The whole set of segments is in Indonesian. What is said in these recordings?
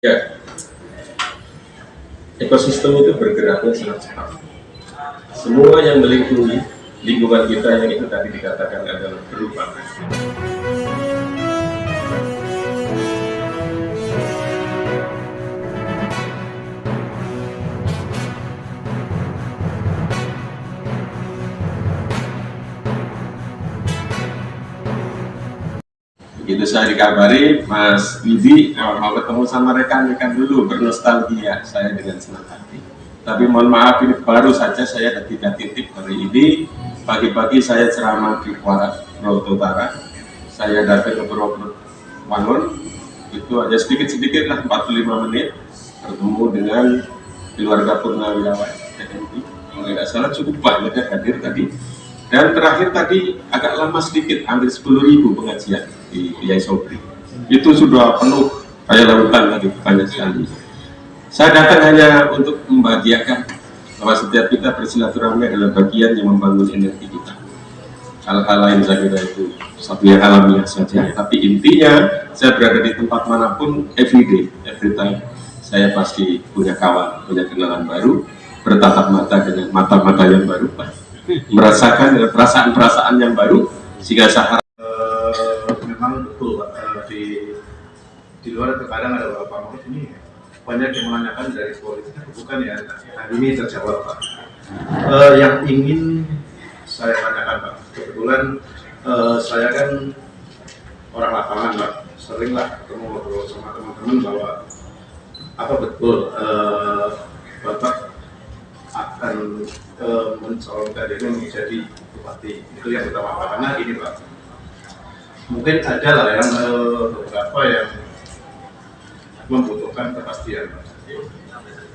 Ya, ekosistem itu bergeraknya sangat cepat. Semua yang melingkungi lingkungan kita yang itu tadi dikatakan adalah perubahan. Begitu saya dikabari, Mas Widi mau ketemu sama rekan-rekan dulu, bernostalgia, saya dengan senang hati. Tapi mohon maaf, ini baru saja saya ketika titip hari ini, pagi-pagi saya ceramah di Kuala Utara, saya datang ke Purwokerto, itu hanya sedikit-sedikit lah, 45 menit, bertemu dengan keluarga Purnawirawan TNI, kalau tidak salah cukup banyak yang hadir tadi. Dan terakhir tadi agak lama sedikit, hampir 10.000 pengajian di Yai Sobri. Itu sudah penuh kayak lautan tadi, banyak sekali. Saya datang hanya untuk membahagiakan bahwa setiap kita bersilaturahmi adalah bagian yang membangun energi kita. Hal-hal lain saya kira itu satu yang alamiah saja. Tapi intinya saya berada di tempat manapun, every time saya pasti punya kawan, punya kenalan baru, bertatap mata dengan mata-mata yang baru, merasakan perasaan-perasaan yang baru, sehingga saya memang betul Pak, di luar terkadang ada beberapa orang ini banyak yang menanyakan dari politik, bukan ya, hari ini terjawab Pak. Yang ingin saya tanyakan Pak, kebetulan saya kan orang lapangan Pak, seringlah ketemu sama teman-teman bahwa apa betul Bapak akan mencalonkan diri menjadi bupati. Itu yang pertama Pak. Karena gini Pak, mungkin ada lah yang beberapa yang membutuhkan kepastian Pak.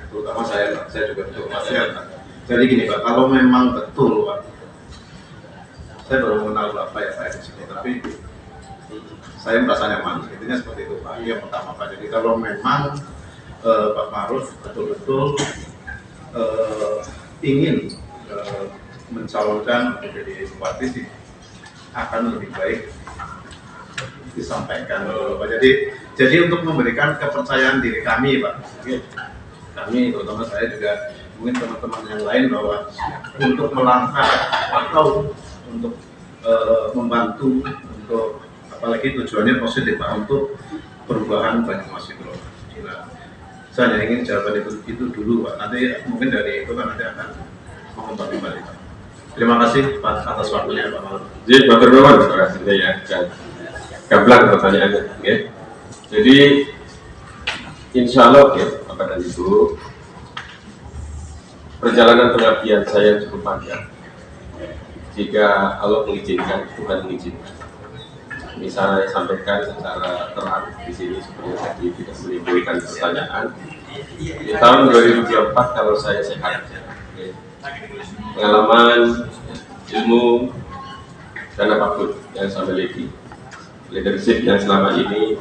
Terutama saya juga butuh kepastian Pak. Jadi gini Pak, kalau memang betul Pak, saya baru mengenal Bapak ya Pak di sini, tapi saya merasa nyaman. Intinya seperti itu Pak. Yang pertama Pak. Jadi kalau memang Pak Ma'ruf betul-betul ingin mencalonkan menjadi bupati sih, akan lebih baik disampaikan Pak. Jadi untuk memberikan kepercayaan diri kami Pak, kami terutama saya juga, mungkin teman-teman yang lain, bahwa untuk melangkah atau untuk membantu, untuk apalagi tujuannya positif Pak, untuk perubahan Banyumas itu. Nah, saya hanya ingin jawaban itu dulu Pak. Nanti mungkin dari itu kan nanti akan mengembang kembali Pak. Terima kasih Pak atas waktunya Pak Ma'ruf. jadi Pak Terbawan, ya, gamblang pertanyaannya. Okay. Jadi insya Allah ya, Bapak dan Ibu, perjalanan pengabdian saya cukup panjang. Jika Allah mengizinkan, Tuhan mengizinkan. Ini saya sampaikan secara terang di sini supaya tadi tidak menimbulkan pertanyaan. Di tahun 2024 kalau saya sehat, pengalaman, ilmu, dan apapun yang saya miliki, leadership yang selama ini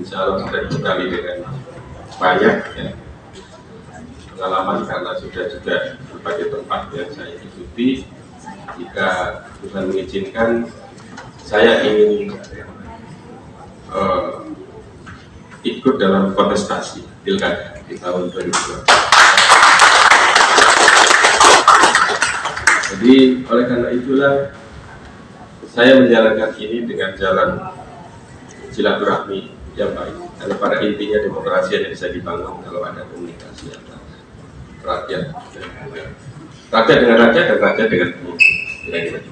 insya Allah sudah dibekali dengan banyak ya, pengalaman, karena sudah juga berbagai tempat yang saya ikuti. Jika Tuhan mengizinkan, saya ingin ikut dalam kontestasi pilkada di tahun 2024. Jadi oleh karena itulah saya menjalankan ini dengan jalan silaturahmi yang baik. Karena pada intinya demokrasi yang bisa dibangun kalau ada komunikasi antara rakyat dengan rakyat dan rakyat dengan pemimpin.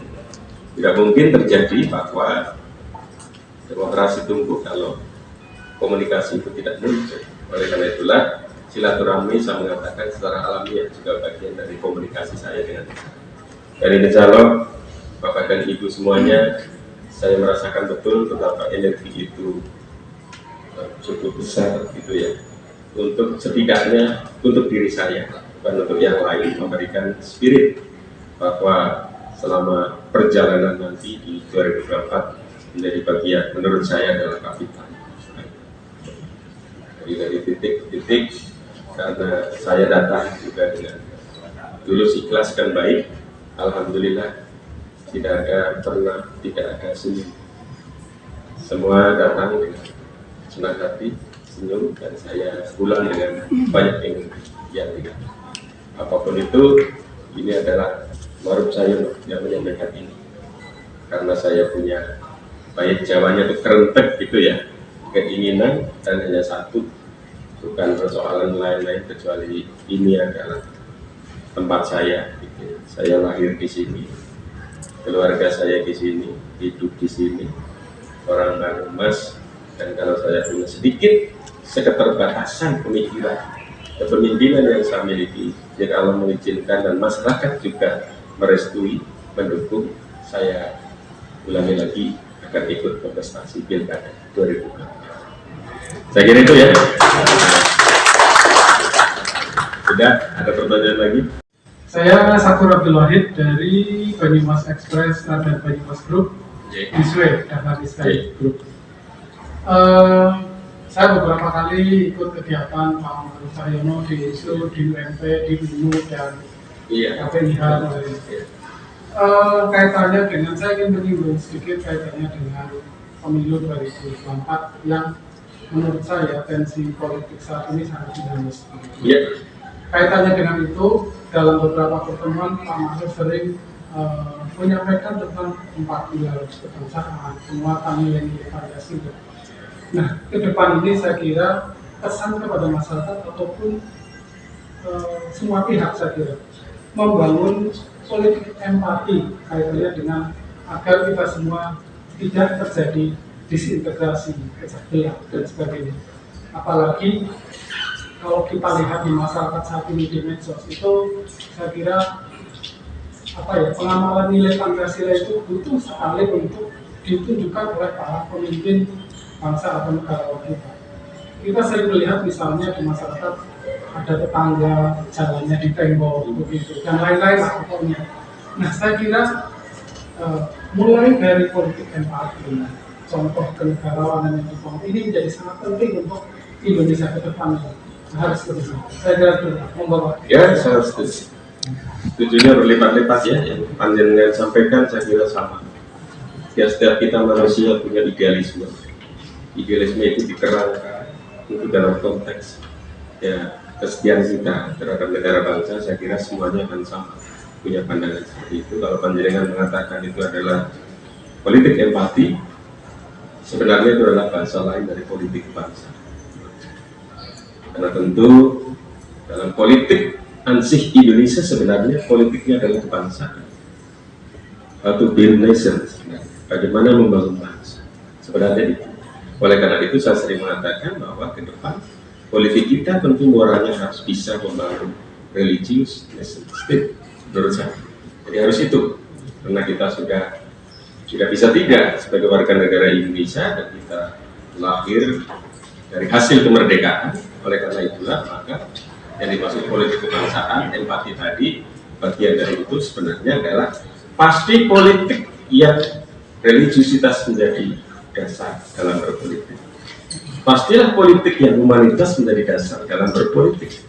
Tidak mungkin terjadi bahwa demokrasi tumbuh kalau komunikasi itu tidak muncul. Oleh karena itulah silaturahmi saya mengatakan secara alamiah juga bagian dari komunikasi saya dengan masyarakat. Dan insya Allah Bapak dan Ibu semuanya, saya merasakan betul betapa energi itu cukup besar gitu ya, untuk setidaknya untuk diri saya, bukan untuk yang lain, memberikan spirit bahwa selama perjalanan nanti di 2024 menjadi bagian, menurut saya adalah kapital. Jadi dari titik-titik, karena saya datang juga dengan tulus, ikhlas dan baik, alhamdulillah tidak ada senyum. Semua datang dengan senang hati, senyum dan saya pulang dengan banyak yang tidak. Apapun itu, ini adalah Maruf saya yang menyampaikan ini. Karena saya punya baik Jawanya itu kerentek gitu ya, keinginan dan hanya satu, bukan persoalan lain-lain kecuali ini adalah tempat saya. Gitu. Saya lahir di sini, keluarga saya di sini, hidup di sini, orang Banyumas. Dan kalau saya punya sedikit keterbatasan pemikiran, kepemimpinan yang saya miliki, jika Allah mengizinkan dan masyarakat juga merestui, mendukung, saya ulangi lagi akan ikut kontestasi Pilkada 2020. Saya kira itu ya. Sudah, ada pertanyaan lagi? Saya Sakur Abdul Wahid dari Banyumas Express dan Banyumas Group, Iswe dan Hariskai Group. Saya beberapa kali ikut kegiatan Pak Maruf Cahyono di ISU, di UMP, di BINU dan KPIH. Kaitannya dengan, saya ingin menyinggung sedikit kaitannya dengan pemilu 2024 yang menurut saya tensi politik saat ini sangat dinamis. Kaitannya dengan itu, dalam beberapa pertemuan Pak Maruf sering menyampaikan tentang 4 pilar kebangsaan, penguatan nilai-nilai Pancasila. Nah, ke depan ini saya kira pesan kepada masyarakat ataupun semua pihak saya kira membangun politik empati kaitannya dengan agar kita semua tidak terjadi disintegrasi, pecah belah dan sebagainya. Apalagi kalau kita lihat di masyarakat saat ini di medsos itu, saya kira pengamalan nilai Pancasila itu butuh sekali untuk ditunjukkan oleh para pemimpin bangsa atau negara kita. Kita sering melihat misalnya di masyarakat ada tetangga jalannya di tembok begitu dan lain-lain pokoknya. Nah, saya kira mulai dari politik empati, contoh kenegarawanan yang dibangun ini menjadi sangat penting untuk Indonesia ke depan. Harus begitu. Saya kira itu membawa. Ya, saya setuju. Setujunya berlipat-lipat ya. Yang panjenengan sampaikan saya kira sama. Ya, setiap kita manusia punya idealisme. Idealisme itu dikerangkan itu dalam konteks ya kesetiaan kita terhadap negara bangsa. Saya kira semuanya akan sama, punya pandangan seperti itu. Kalau panjenengan mengatakan itu adalah politik empati, sebenarnya itu adalah bahasa lain dari politik bangsa. Karena tentu dalam politik ansih Indonesia sebenarnya politiknya adalah kebangsaan. How to build nation, bagaimana membangun bangsa. Sebenarnya itu. Oleh karena itu saya sering mengatakan bahwa ke depan politik kita tentu muaranya harus bisa membangun religious nation state menurut saya. Jadi harus itu, karena kita sudah bisa tidak sebagai warga negara Indonesia dan kita lahir dari hasil kemerdekaan. Oleh karena itulah maka yang dimaksud politik kebangsaan, empati tadi, bagian dari itu sebenarnya adalah pasti politik yang religiusitas menjadi dasar dalam berpolitik. Pastilah politik yang humanitas menjadi dasar dalam berpolitik,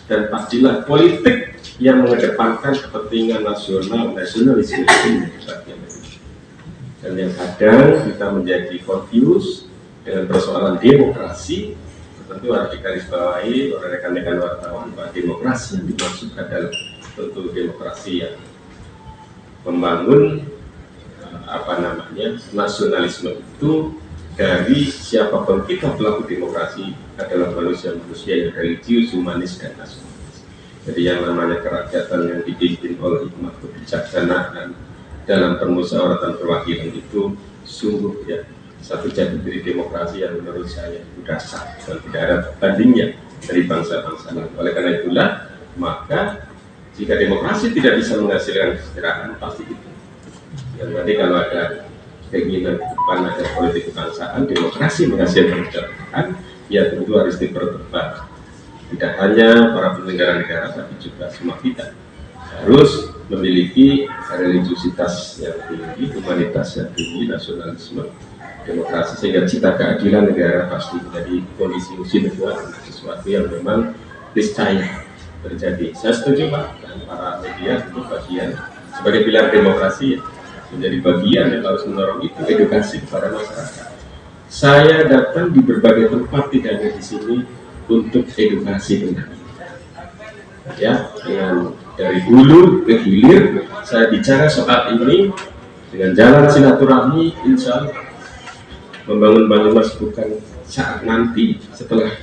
dan pastilah politik yang mengedepankan kepentingan nasionalisme ini bagian dari itu. Dan yang kadang kita menjadi confused dengan persoalan demokrasi, tentu harus digarisbawahi oleh rekan-rekan wartawan bahwa demokrasi yang dimaksud adalah tentu demokrasi yang membangun nasionalisme itu dari siapapun kita pelaku demokrasi adalah manusia-manusia yang religius, humanis, dan nasionalis. Jadi yang namanya kerakyatan yang dipimpin oleh hikmah kebijaksanaan dalam permusyawaratan perwakilan itu sungguh ya satu jati diri demokrasi yang menurut saya itu dasar dan tidak ada tandingnya dari bangsa-bangsa lain. Oleh karena itulah maka jika demokrasi tidak bisa menghasilkan kesejahteraan pasti itu. Dan nanti kalau ada keinginan ke depan ada politik kebangsaan, demokrasi menghasilkan kesejahteraan, ya tentu harus dipertepat. Tidak hanya para penyelenggara negara, tapi juga semua kita harus memiliki religiusitas yang tinggi, humanitas yang tinggi, nasionalisme, demokrasi, sehingga cita keadilan negara pasti menjadi kondisi negara, sesuatu yang memang niscaya terjadi. Saya setuju Pak, dan para media itu bagian sebagai pilar demokrasi ya, menjadi bagian yang harus mendorong itu edukasi kepada masyarakat. saya datang di berbagai tempat, tidak hanya di sini, untuk edukasi benar. Ya, dengan dari hulu ke hilir saya bicara soal ini dengan jalan silaturahmi, insya Allah membangun Banyumas bukan saat nanti setelah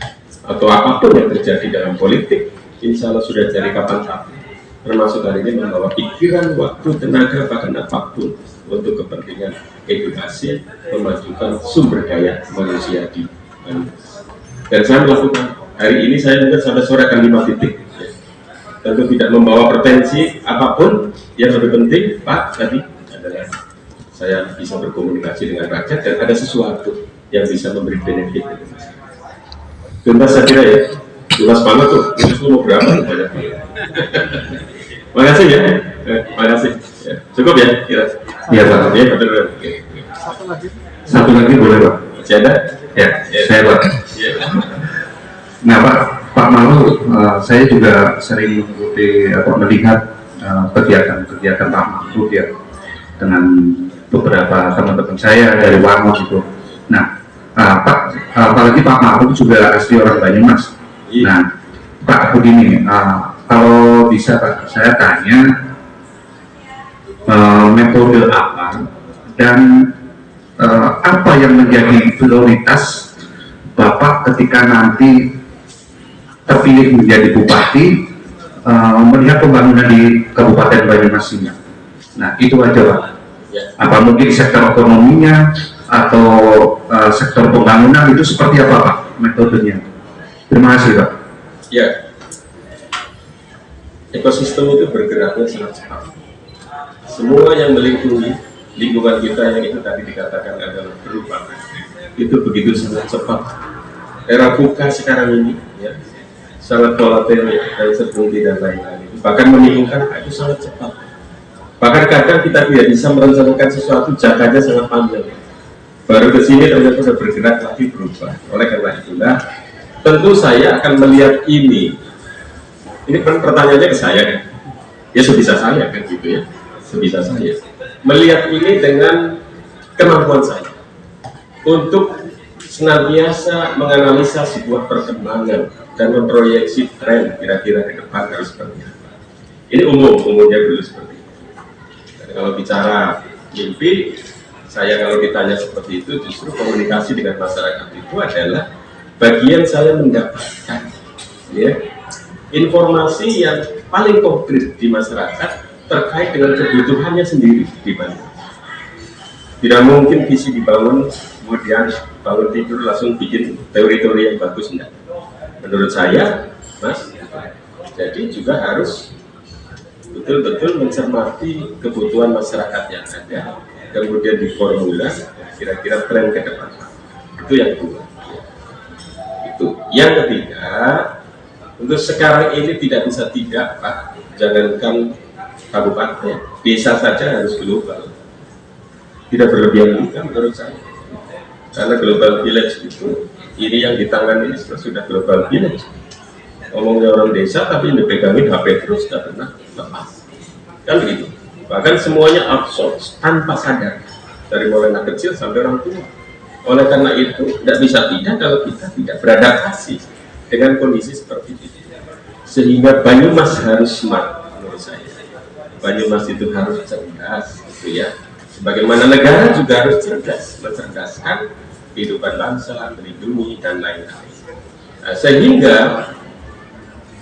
atau apapun yang terjadi dalam politik, insya Allah sudah jadi kapan-kapan, termasuk hari ini membawa pikiran, waktu, tenaga, bahkan apapun untuk kepentingan edukasi, memajukan sumber daya manusia di Banyumas. Dan saya melakukan hari ini, saya mungkin sampai sore akan 5 titik. Tentu tidak membawa pretensi apapun, yang lebih penting Pak tadi adalah saya bisa berkomunikasi dengan rakyat dan ada sesuatu yang bisa memberi benefit. Tuntas saya kira ya, luas banget tuh, itu mau berapa banyak. Makasih ya, makasih. Ya. Cukup ya kira? Iya Pak. Ya betul. Satu lagi boleh Pak? Masih ada? Ya, saya Pak. Ya. Nah Pak Malu, saya juga sering mengikuti atau melihat kegiatan-kegiatan Pak Mahfud ya, dengan beberapa teman-teman saya dari Wango gitu. Nah, apalagi Pak Mahfud juga asli orang Banyumas. Nah, Pak begini, kalau bisa Pak, saya tanya metode apa dan apa yang menjadi prioritas Bapak ketika nanti terpilih menjadi bupati, melihat pembangunan di Kabupaten Banyumas ini. Nah, itu aja Pak. Apa mungkin sektor ekonominya atau sektor pembangunan itu seperti apa Pak metodenya? Terima kasih Pak. Ya, ekosistem itu bergeraknya sangat cepat. Semua yang melingkungi lingkungan kita yang itu tadi dikatakan adalah berubah, itu begitu sangat cepat. Era VUCA sekarang ini ya, sangat volatil dan serbungki dan lain-lain. Bahkan membingungkan, itu sangat cepat. Bahkan kadang kita tidak bisa merencanakan sesuatu, jangkanya sangat panjang. Baru ke sini ternyata sudah bergerak lagi berubah. Oleh karena itulah, tentu saya akan melihat ini. Ini kan pertanyaannya ke saya kan? Ya sebisa saya kan gitu ya, sebisa saya. Melihat ini dengan kemampuan saya untuk senantiasa menganalisa sebuah perkembangan dan memproyeksi tren kira-kira ke depan harus seperti apa. Ini umumnya dulu seperti itu. Dan kalau bicara mimpi, saya kalau ditanya seperti itu, justru komunikasi dengan masyarakat itu adalah bagian saya mendapatkan ya, informasi yang paling konkret di masyarakat terkait dengan kebutuhannya sendiri di Banyumas. Tidak mungkin visi dibangun kemudian bangun tidur langsung bikin teori-teori yang bagus, enggak. Menurut saya, Mas, jadi juga harus betul-betul mencermati kebutuhan masyarakat yang ada, kemudian diformulir kira-kira tren ke depan. Itu yang kedua. Itu. Yang ketiga, untuk sekarang ini tidak bisa tidak, Pak. Jangankan kabupaten, desa saja harus global. Tidak berlebihan juga menurut saya. Karena global village itu, ini yang ditangani sudah global village. Ngomongnya orang desa tapi dipegangin HP terus, tidak pernah lepas. Kan begitu. Bahkan semuanya outsource tanpa sadar, dari mulai anak kecil sampai orang tua. Oleh karena itu, tidak bisa tidak kalau kita tidak beradaptasi dengan kondisi seperti itu. Sehingga Banyumas harus smart menurut saya. Banyumas itu harus cerdas, gitu ya. Sebagaimana negara juga harus cerdas, mencerdaskan kehidupan bangsa, melindungi dan lain-lain. Nah, sehingga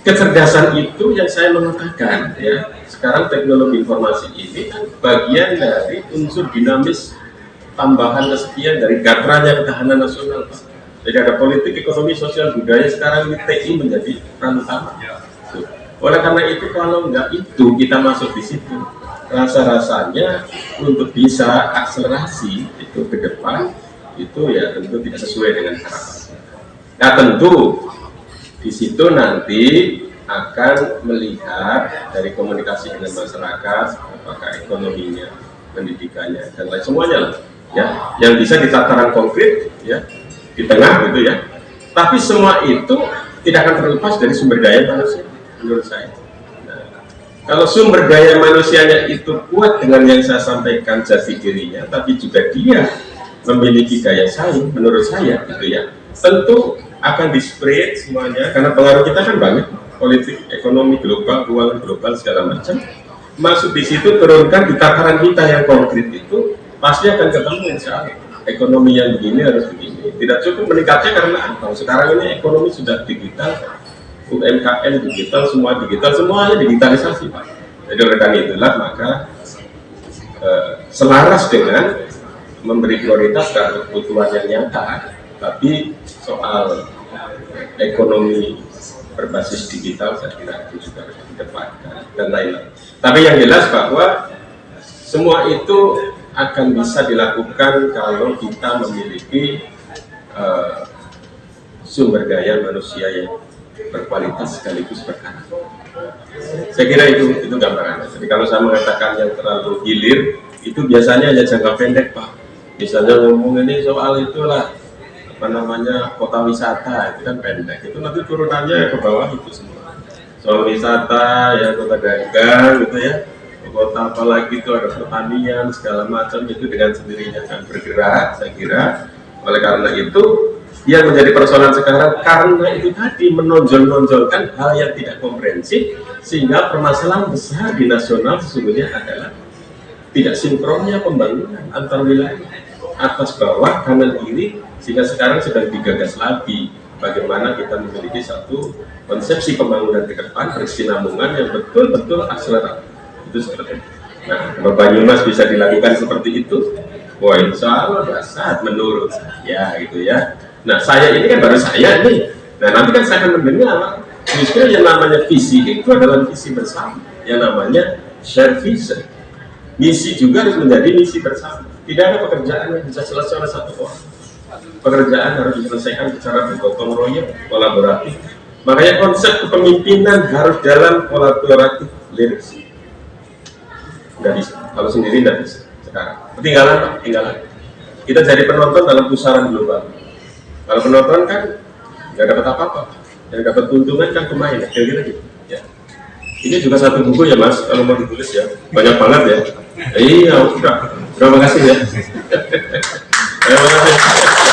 kecerdasan itu yang saya mengatakan, ya, sekarang teknologi informasi ini kan bagian dari unsur dinamis tambahan kesekian dari gatranya ketahanan nasional, Pak. Jadi ada politik, ekonomi, sosial, budaya, sekarang ini TI menjadi peran utama. Oleh karena itu, kalau enggak itu kita masuk di situ, rasa-rasanya untuk bisa akselerasi itu ke depan, itu ya tentu tidak sesuai dengan harapan. Nah tentu di situ nanti akan melihat dari komunikasi dengan masyarakat, apakah ekonominya, pendidikannya, dan lain semuanya lah, ya, yang bisa di tataran konkret, ya, di tengah gitu ya. Tapi semua itu tidak akan terlepas dari sumber daya manusia, menurut saya. Nah, kalau sumber daya manusianya itu kuat dengan yang saya sampaikan jati dirinya, tapi juga dia memiliki daya saing, menurut saya gitu ya, tentu akan di-spread semuanya, karena pengaruh kita kan banyak, politik, ekonomi global, keuangan global, segala macam. Masuk di situ, turunkan di takaran kita yang konkret itu, pasti akan ketemu insya Allah. Ekonomi yang begini harus begini. Tidak cukup meningkatnya karena apa? Sekarang ini ekonomi sudah digital, UMKM digital, semuanya digitalisasi Pak. Jadi oleh karena itulah maka selaras dengan memberi prioritas ke kebutuhan yang nyata, tapi soal ekonomi berbasis digital saya kira itu juga harus dikedepankan dan lain-lain. Tapi yang jelas bahwa semua itu akan bisa dilakukan kalau kita memiliki sumber daya manusia yang berkualitas sekaligus berkarakter. Saya kira itu gambarannya. Jadi kalau saya mengatakan yang terlalu hilir itu biasanya hanya jangka pendek Pak. Misalnya ngomong ini soal itulah apa namanya kota wisata itu kan pendek. Itu nanti turunannya ke bawah itu semua. Soal wisata ya kota dagang gitu ya. Kota apalagi itu ada pertanian segala macam itu dengan sendirinya akan bergerak saya kira. Oleh karena itu yang menjadi persoalan sekarang karena itu tadi menonjol-nonjolkan hal yang tidak komprehensif sehingga permasalahan besar di nasional sesungguhnya adalah tidak sinkronnya pembangunan antar wilayah atas bawah kanan kiri sehingga sekarang sedang digagas lagi bagaimana kita memiliki satu konsepsi pembangunan ke depan berkesinambungan yang betul-betul akseleratif itu seperti itu. Nah, kalau Banyumas bisa dilakukan seperti itu, wah insya Allah dasar menurut saya gitu ya. Nah saya ini kan baru saya nih, nah nanti kan saya akan mendengar justru yang namanya visi itu adalah visi bersama, yang namanya share vision. Misi juga harus menjadi misi bersama. Tidak ada pekerjaan yang bisa selesai oleh satu orang. Pekerjaan harus diselesaikan secara bergotong royong, kolaboratif. Makanya konsep kepemimpinan harus dalam kolaboratif leadership. Nggak bisa, kalau sendiri nggak bisa sekarang. Ketinggalan Pak, ketinggalan. Kita jadi penonton dalam pusaran global. Kalau penonton kan nggak dapat apa-apa, yang dapat keuntungan kan pemain, kira-kira gitu. Ya. Ini juga satu buku ya Mas, kalau mau ditulis ya, banyak banget ya. Iya, udah makasih ya. Terima kasih.